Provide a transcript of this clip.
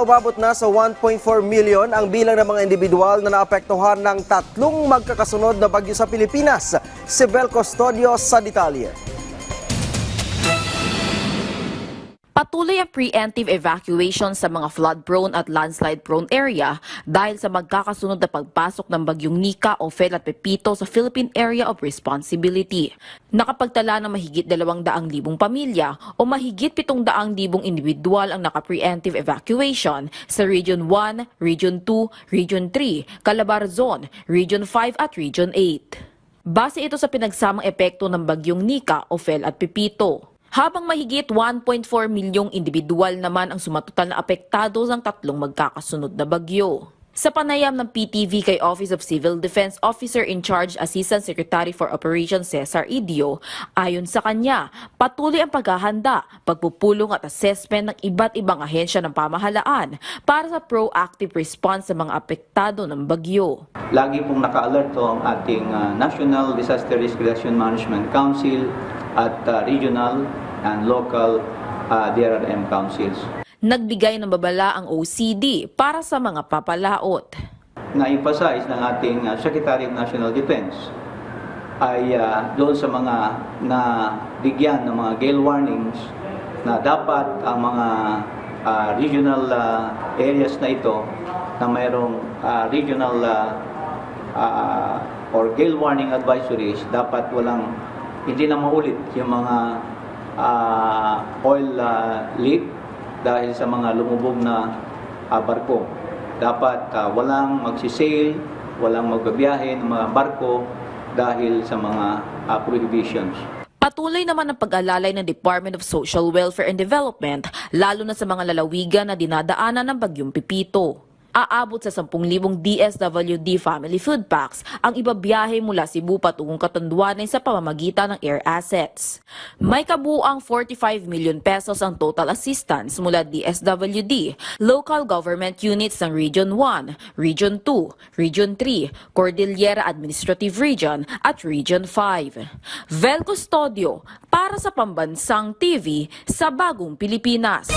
umabot na sa 1.4 million ang bilang ng mga individual na naapektuhan ng tatlong magkakasunod na bagyo sa Pilipinas. Si Bel Custodio sa detalye. Patuloy ang preemptive evacuation sa mga flood-prone at landslide-prone area dahil sa magkakasunod na pagpasok ng bagyong Nika, Ophel at Pepito sa Philippine Area of Responsibility. Nakapagtala ng mahigit 200,000 pamilya o mahigit 700,000 individual ang naka-preemptive evacuation sa Region 1, Region 2, Region 3, Calabarzon, Region 5 at Region 8. Base ito sa pinagsamang epekto ng bagyong Nika, Ophel at Pepito. Habang mahigit 1.4 milyong individual naman ang sumatotal na apektado ng tatlong magkakasunod na bagyo. Sa panayam ng PTV kay Office of Civil Defense Officer in Charge Assistant Secretary for Operations Cesar Idio, ayon sa kanya, patuloy ang paghahanda, pagpupulong at assessment ng iba't ibang ahensya ng pamahalaan para sa proactive response sa mga apektado ng bagyo. Lagi pong naka-alert ang ating National Disaster Risk Reduction Management Council at regional and local DRRM councils. Nagbigay ng babala ang OCD para sa mga papalaot. Na-emphasize ng ating Secretary of National Defense ay doon sa mga nabigyan ng mga gale warnings na dapat ang mga regional areas na ito na mayroong regional or gale warning advisories, dapat hindi na maulit yung mga oil leak dahil sa mga lumubog na barko. Dapat walang magsisail, walang magbabiyahe ng mga barko dahil sa mga prohibitions. Patuloy naman ang pag-alalay ng Department of Social Welfare and Development, lalo na sa mga lalawigan na dinadaanan ng bagyong Pepito. Aabot sa 10,000 DSWD family food packs ang ibabiyahe mula Cebu patungong Catanduanes sa pamamagitan ng air assets. May kabuuang 45 million pesos ang total assistance mula DSWD, local government units ng Region 1, Region 2, Region 3, Cordillera Administrative Region at Region 5. Vel Custodio para sa Pambansang TV sa Bagong Pilipinas.